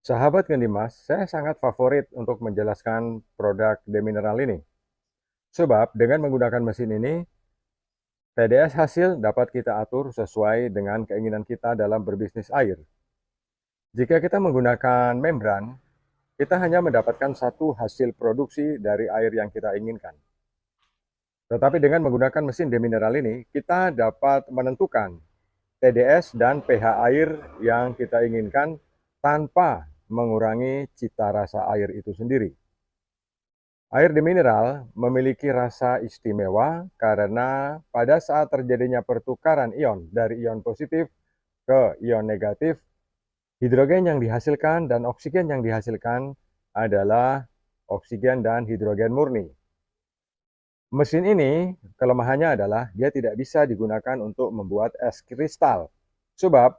Sahabat Gendimas, saya sangat favorit untuk menjelaskan produk Demineral ini. Sebab dengan menggunakan mesin ini, TDS hasil dapat kita atur sesuai dengan keinginan kita dalam berbisnis air. Jika kita menggunakan membran, kita hanya mendapatkan satu hasil produksi dari air yang kita inginkan. Tetapi dengan menggunakan mesin Demineral ini, kita dapat menentukan TDS dan pH air yang kita inginkan tanpa mengurangi cita rasa air itu sendiri. Air demineral memiliki rasa istimewa karena pada saat terjadinya pertukaran ion dari ion positif ke ion negatif, hidrogen yang dihasilkan dan oksigen yang dihasilkan adalah oksigen dan hidrogen murni. Mesin ini kelemahannya adalah dia tidak bisa digunakan untuk membuat es kristal, sebab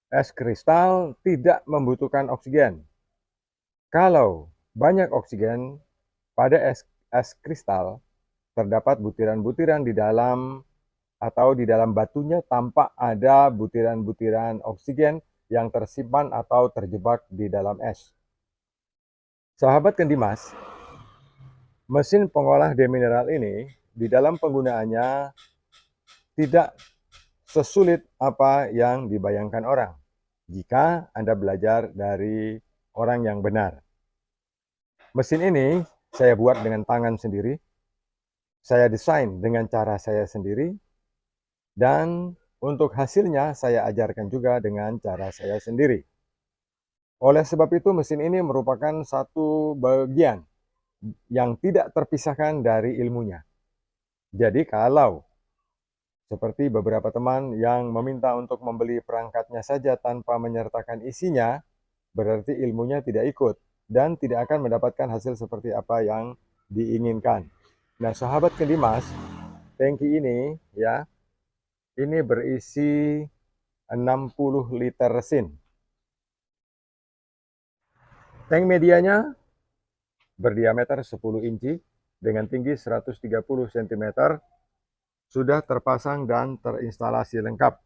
es kristal tidak membutuhkan oksigen. Kalau banyak oksigen pada es kristal, terdapat butiran-butiran di dalam atau di dalam batunya tampak ada butiran-butiran oksigen yang tersimpan atau terjebak di dalam es. Sahabat Kendimas, mesin pengolah demineral ini di dalam penggunaannya tidak sesulit apa yang dibayangkan orang jika Anda belajar dari orang yang benar. Mesin ini saya buat dengan tangan sendiri, saya desain dengan cara saya sendiri, dan untuk hasilnya saya ajarkan juga dengan cara saya sendiri. Oleh sebab itu mesin ini merupakan satu bagian yang tidak terpisahkan dari ilmunya. Jadi kalau seperti beberapa teman yang meminta untuk membeli perangkatnya saja tanpa menyertakan isinya, berarti ilmunya tidak ikut dan tidak akan mendapatkan hasil seperti apa yang diinginkan. Nah, sahabat Kendimas, tangki ini ya, ini berisi 60 liter resin. Tank medianya berdiameter 10 inci dengan tinggi 130 cm, sudah terpasang dan terinstalasi lengkap.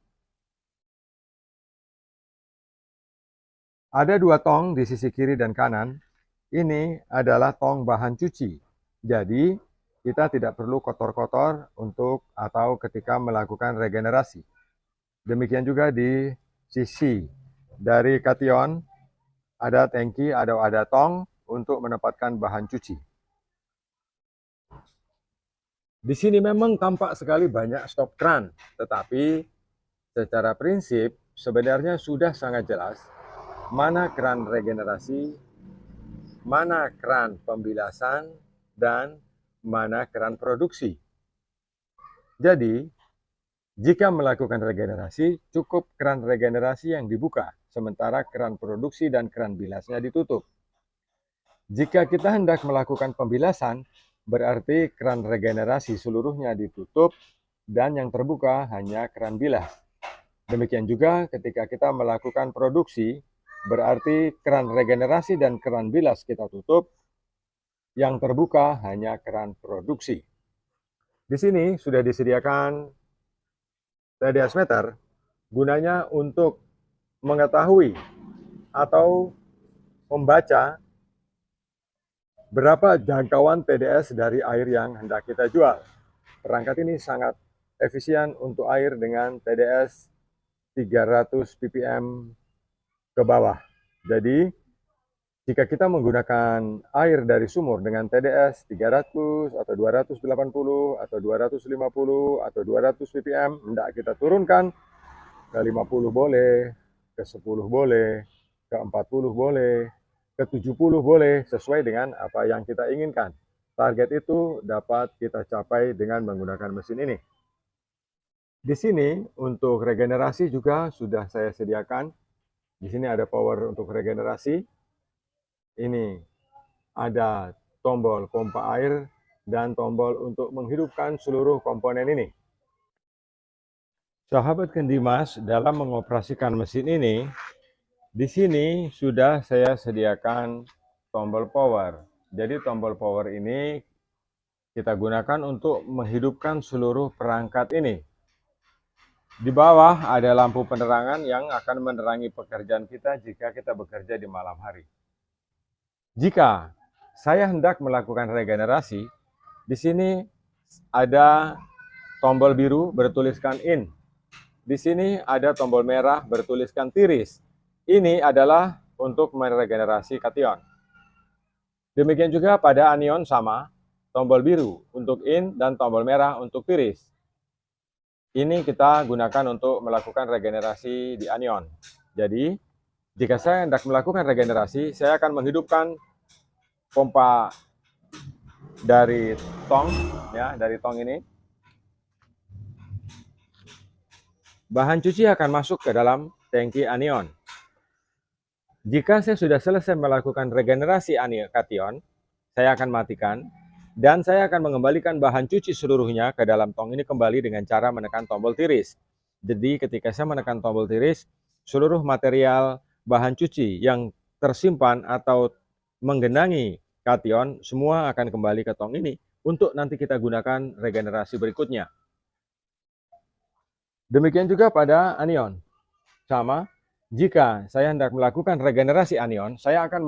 Ada dua tong di sisi kiri dan kanan. Ini adalah tong bahan cuci. Jadi, kita tidak perlu kotor-kotor untuk atau ketika melakukan regenerasi. Demikian juga di sisi dari kation, ada tangki, ada tong untuk menempatkan bahan cuci. Di sini memang tampak sekali banyak stop kran, tetapi secara prinsip sebenarnya sudah sangat jelas mana kran regenerasi, mana kran pembilasan, dan mana kran produksi. Jadi, jika melakukan regenerasi, cukup kran regenerasi yang dibuka, sementara kran produksi dan kran bilasnya ditutup. Jika kita hendak melakukan pembilasan, berarti kran regenerasi seluruhnya ditutup dan yang terbuka hanya kran bilas. Demikian juga ketika kita melakukan produksi, berarti kran regenerasi dan kran bilas kita tutup, yang terbuka hanya keran produksi. Di sini sudah disediakan TDS meter, gunanya untuk mengetahui atau membaca berapa jangkauan TDS dari air yang hendak kita jual. Perangkat ini sangat efisien untuk air dengan TDS 300 ppm ke bawah. Jadi, jika kita menggunakan air dari sumur dengan TDS 300 atau 280 atau 250 atau 200 ppm, hendak kita turunkan ke 50 boleh, ke 10 boleh, ke 40 boleh, ke 70 boleh, sesuai dengan apa yang kita inginkan. Target itu dapat kita capai dengan menggunakan mesin ini. Di sini untuk regenerasi juga sudah saya sediakan. Di sini ada power untuk regenerasi. Ini ada tombol pompa air dan tombol untuk menghidupkan seluruh komponen ini. Sahabat Kendimas, dalam mengoperasikan mesin ini, di sini sudah saya sediakan tombol power. Jadi tombol power ini kita gunakan untuk menghidupkan seluruh perangkat ini. Di bawah ada lampu penerangan yang akan menerangi pekerjaan kita jika kita bekerja di malam hari. Jika saya hendak melakukan regenerasi, di sini ada tombol biru bertuliskan in. Di sini ada tombol merah bertuliskan tiris. Ini adalah untuk meregenerasi kation. Demikian juga pada anion sama, tombol biru untuk in dan tombol merah untuk tiris. Ini kita gunakan untuk melakukan regenerasi di anion. Jadi, jika saya hendak melakukan regenerasi, saya akan menghidupkan pompa dari tong, ya, dari tong ini. Bahan cuci akan masuk ke dalam tangki anion. Jika saya sudah selesai melakukan regenerasi kation, saya akan matikan dan saya akan mengembalikan bahan cuci seluruhnya ke dalam tong ini kembali dengan cara menekan tombol tiris. Jadi ketika saya menekan tombol tiris, seluruh material bahan cuci yang tersimpan atau menggenangi kation semua akan kembali ke tong ini untuk nanti kita gunakan regenerasi berikutnya. Demikian juga pada anion. Sama, jika saya hendak melakukan regenerasi anion, saya akan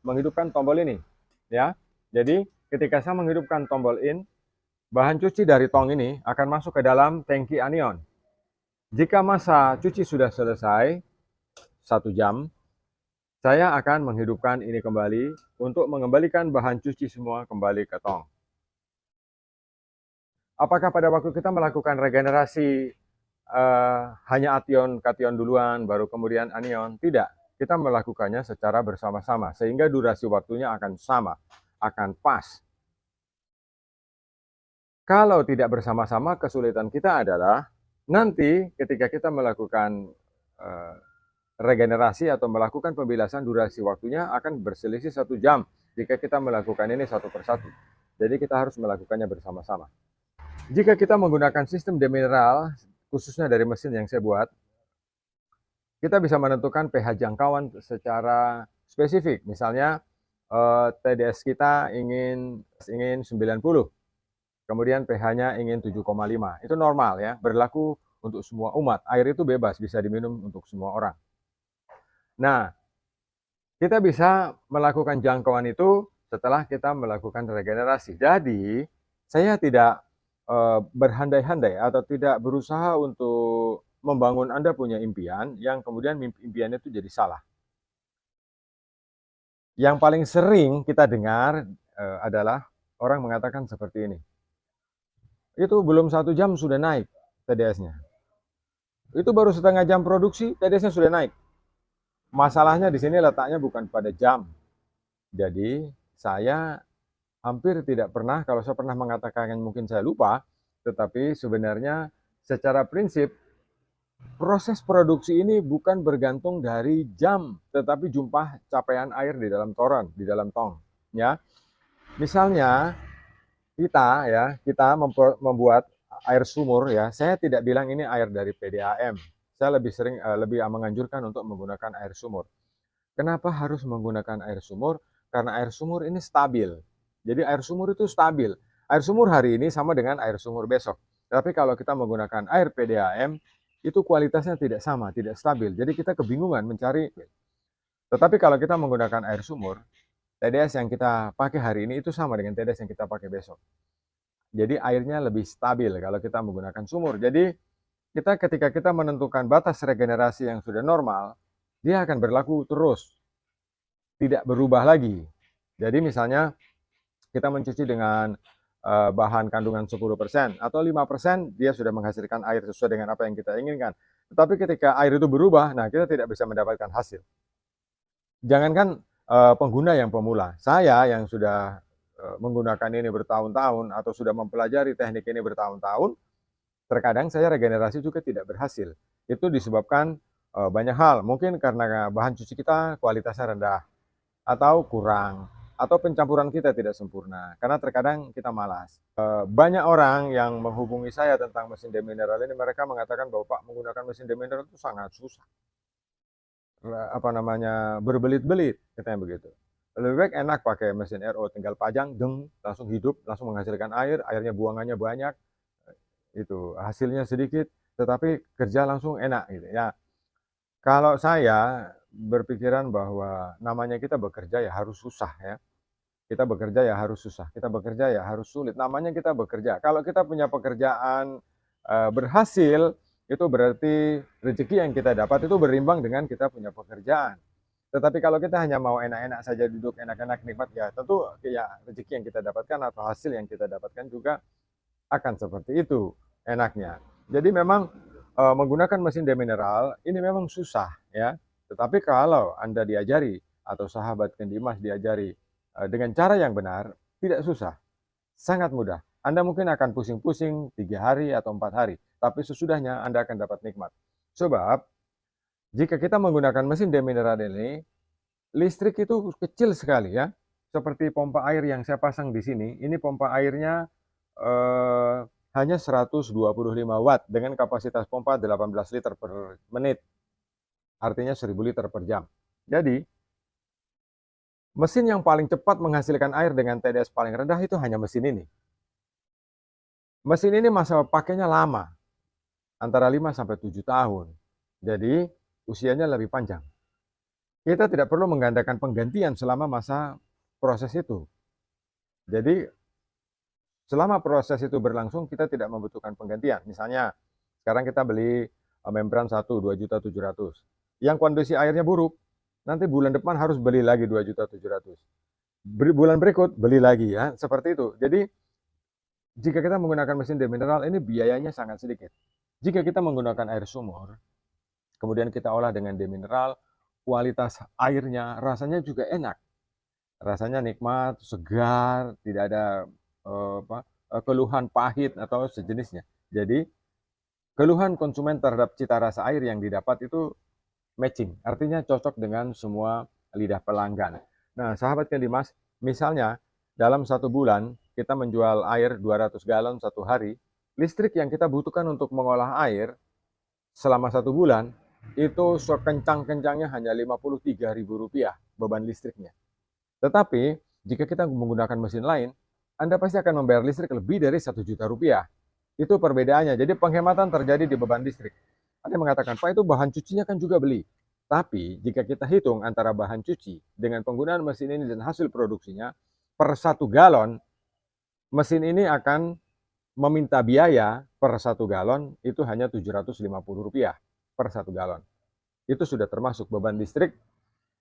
menghidupkan tombol ini. Ya, jadi ketika saya menghidupkan tombol in, bahan cuci dari tong ini akan masuk ke dalam tangki anion. Jika masa cuci sudah selesai, 1 jam, saya akan menghidupkan ini kembali untuk mengembalikan bahan cuci semua kembali ke tong. Apakah pada waktu kita melakukan regenerasi hanya kation duluan, baru kemudian anion? Tidak, kita melakukannya secara bersama-sama, sehingga durasi waktunya akan sama, akan pas. Kalau tidak bersama-sama, kesulitan kita adalah nanti ketika kita melakukan regenerasi atau melakukan pembilasan, durasi waktunya akan berselisih 1 jam jika kita melakukan ini satu persatu. Jadi kita harus melakukannya bersama-sama. Jika kita menggunakan sistem demineral, khususnya dari mesin yang saya buat, kita bisa menentukan pH jangkauan secara spesifik. Misalnya TDS kita ingin 90, kemudian pH-nya ingin 7,5. Itu normal ya, berlaku untuk semua umat. Air itu bebas, bisa diminum untuk semua orang. Nah, kita bisa melakukan jangkauan itu setelah kita melakukan regenerasi. Jadi, saya tidak berhandai-handai atau tidak berusaha untuk membangun Anda punya impian yang kemudian impiannya itu jadi salah. Yang paling sering kita dengar adalah orang mengatakan seperti ini. Itu belum 1 jam sudah naik TDS-nya. Itu baru setengah jam produksi, TDS-nya sudah naik. Masalahnya di sini letaknya bukan pada jam. Jadi saya hampir tidak pernah, kalau saya pernah mengatakan mungkin saya lupa, tetapi sebenarnya secara prinsip proses produksi ini bukan bergantung dari jam, tetapi jumlah capaian air di dalam toren, di dalam tong. Ya, misalnya kita membuat air sumur ya. Saya tidak bilang ini air dari PDAM. Saya lebih menganjurkan untuk menggunakan air sumur. Kenapa harus menggunakan air sumur? Karena air sumur ini stabil. Jadi air sumur itu stabil. Air sumur hari ini sama dengan air sumur besok. Tapi kalau kita menggunakan air PDAM, itu kualitasnya tidak sama, tidak stabil. Jadi kita kebingungan mencari. Tetapi kalau kita menggunakan air sumur, TDS yang kita pakai hari ini itu sama dengan TDS yang kita pakai besok. Jadi airnya lebih stabil kalau kita menggunakan sumur. Jadi ketika kita menentukan batas regenerasi yang sudah normal, dia akan berlaku terus, tidak berubah lagi. Jadi misalnya kita mencuci dengan bahan kandungan 10% atau 5%, dia sudah menghasilkan air sesuai dengan apa yang kita inginkan. Tetapi ketika air itu berubah, nah kita tidak bisa mendapatkan hasil. Jangankan pengguna yang pemula, saya yang sudah menggunakan ini bertahun-tahun atau sudah mempelajari teknik ini bertahun-tahun, terkadang saya regenerasi juga tidak berhasil. Itu disebabkan banyak hal. Mungkin karena bahan cuci kita kualitasnya rendah, atau kurang, atau pencampuran kita tidak sempurna. Karena terkadang kita malas. Banyak orang yang menghubungi saya tentang mesin demineral ini, mereka mengatakan bahwa Pak, menggunakan mesin demineral itu sangat susah. Berbelit-belit, katanya begitu. Lebih baik enak pakai mesin RO, tinggal pajang, langsung hidup, langsung menghasilkan air, airnya buangannya banyak, itu hasilnya sedikit, tetapi kerja langsung enak gitu ya. Kalau saya berpikiran bahwa namanya kita bekerja ya harus susah ya. Kita bekerja ya harus susah, kita bekerja ya harus sulit. Namanya kita bekerja. Kalau kita punya pekerjaan berhasil, itu berarti rezeki yang kita dapat itu berimbang dengan kita punya pekerjaan. Tetapi kalau kita hanya mau enak-enak saja duduk, enak-enak nikmat, ya tentu ya rezeki yang kita dapatkan atau hasil yang kita dapatkan juga akan seperti itu enaknya. Jadi memang menggunakan mesin demineral ini memang susah ya. Tetapi kalau Anda diajari atau sahabat Ken Dimas diajari dengan cara yang benar, tidak susah, sangat mudah. Anda mungkin akan pusing-pusing 3 hari atau 4 hari, tapi sesudahnya Anda akan dapat nikmat. Sebab jika kita menggunakan mesin demineral ini, listrik itu kecil sekali ya. Seperti pompa air yang saya pasang di sini, ini pompa airnya hanya 125 watt dengan kapasitas pompa 18 liter per menit. Artinya 1000 liter per jam. Jadi, mesin yang paling cepat menghasilkan air dengan TDS paling rendah itu hanya mesin ini. Mesin ini masa pakainya lama, antara 5 sampai 7 tahun. Jadi, usianya lebih panjang. Kita tidak perlu menggandakan penggantian selama masa proses itu. Jadi, selama proses itu berlangsung, kita tidak membutuhkan penggantian. Misalnya, sekarang kita beli membran 1, 2.700.000. Yang kondisi airnya buruk, nanti bulan depan harus beli lagi 2.700.000. Bulan berikut, beli lagi ya, seperti itu. Jadi, jika kita menggunakan mesin demineral, ini biayanya sangat sedikit. Jika kita menggunakan air sumur, kemudian kita olah dengan demineral, kualitas airnya rasanya juga enak. Rasanya nikmat, segar, tidak ada keluhan pahit atau sejenisnya. Jadi, keluhan konsumen terhadap cita rasa air yang didapat itu matching, artinya cocok dengan semua lidah pelanggan. Nah, sahabat Ken Dimas, misalnya dalam 1 bulan kita menjual air 200 galon 1 hari, listrik yang kita butuhkan untuk mengolah air selama 1 bulan itu sekencang-kencangnya hanya Rp53.000 beban listriknya. Tetapi jika kita menggunakan mesin lain, Anda pasti akan membayar listrik lebih dari Rp1.000.000. Itu perbedaannya. Jadi penghematan terjadi di beban listrik. Ada yang mengatakan, Pak itu bahan cucinya kan juga beli. Tapi jika kita hitung antara bahan cuci dengan penggunaan mesin ini dan hasil produksinya, per 1 galon, mesin ini akan meminta biaya per 1 galon itu hanya Rp750 per 1 galon. Itu sudah termasuk beban listrik,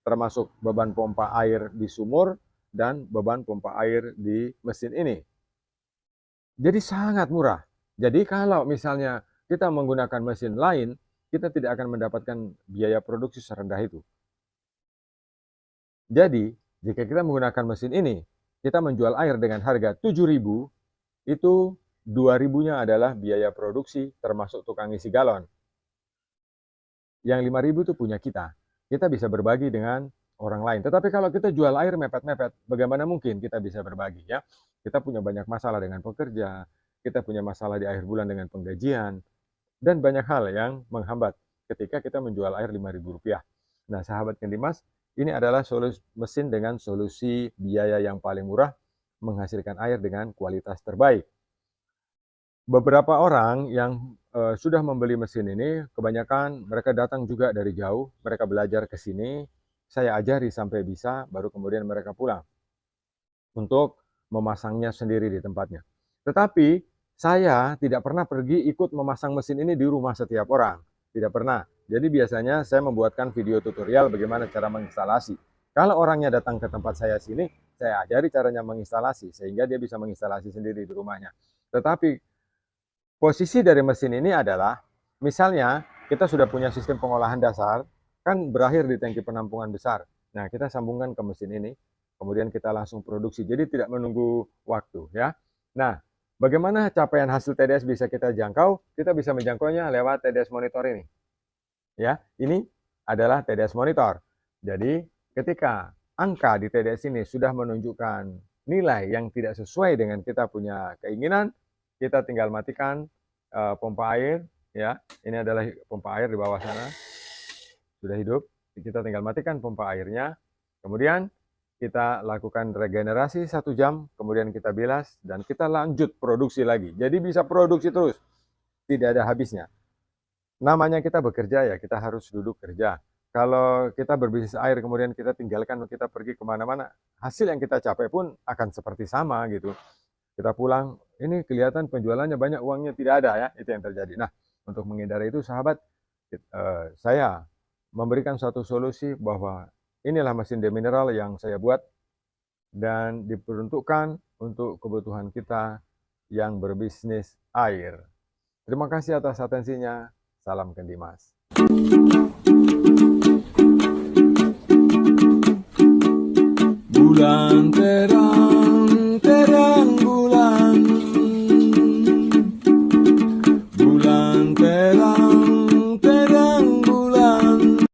termasuk beban pompa air di sumur, dan beban pompa air di mesin ini. Jadi sangat murah. Jadi kalau misalnya kita menggunakan mesin lain, kita tidak akan mendapatkan biaya produksi serendah itu. Jadi, jika kita menggunakan mesin ini, kita menjual air dengan harga 7.000, itu 2.000-nya adalah biaya produksi termasuk tukang isi galon. Yang 5.000 itu punya kita. Kita bisa berbagi dengan orang lain. Tetapi kalau kita jual air mepet-mepet, bagaimana mungkin kita bisa berbagi ya? Kita punya banyak masalah dengan pekerja, kita punya masalah di akhir bulan dengan penggajian, dan banyak hal yang menghambat ketika kita menjual air Rp5.000. Nah, sahabat Ken Dimas, ini adalah solusi mesin dengan solusi biaya yang paling murah, menghasilkan air dengan kualitas terbaik. Beberapa orang yang sudah membeli mesin ini, kebanyakan mereka datang juga dari jauh, mereka belajar ke sini, saya ajari sampai bisa, baru kemudian mereka pulang untuk memasangnya sendiri di tempatnya. Tetapi saya tidak pernah pergi ikut memasang mesin ini di rumah setiap orang, tidak pernah. Jadi biasanya saya membuatkan video tutorial bagaimana cara menginstalasi. Kalau orangnya datang ke tempat saya sini, saya ajari caranya menginstalasi, sehingga dia bisa menginstalasi sendiri di rumahnya. Tetapi posisi dari mesin ini adalah, misalnya kita sudah punya sistem pengolahan dasar, kan berakhir di tangki penampungan besar. Nah, kita sambungkan ke mesin ini, kemudian kita langsung produksi. Jadi tidak menunggu waktu ya. Nah, bagaimana capaian hasil TDS bisa kita jangkau? Kita bisa menjangkaunya lewat TDS monitor ini. Ya, ini adalah TDS monitor. Jadi, ketika angka di TDS ini sudah menunjukkan nilai yang tidak sesuai dengan kita punya keinginan, kita tinggal matikan pompa air ya. Ini adalah pompa air di bawah sana. Sudah hidup, kita tinggal matikan pompa airnya, kemudian kita lakukan regenerasi 1 jam, kemudian kita bilas, dan kita lanjut produksi lagi. Jadi bisa produksi terus, tidak ada habisnya. namanya kita bekerja ya, kita harus duduk kerja. Kalau kita berbisnis air, kemudian kita tinggalkan, kita pergi kemana-mana, hasil yang kita capai pun akan seperti sama gitu. Kita pulang, ini kelihatan penjualannya banyak, uangnya tidak ada ya, itu yang terjadi. Nah, untuk menghindari itu sahabat, saya memberikan suatu solusi bahwa inilah mesin demineral yang saya buat dan diperuntukkan untuk kebutuhan kita yang berbisnis air. Terima kasih atas atensinya. Salam Kendimas. Bulan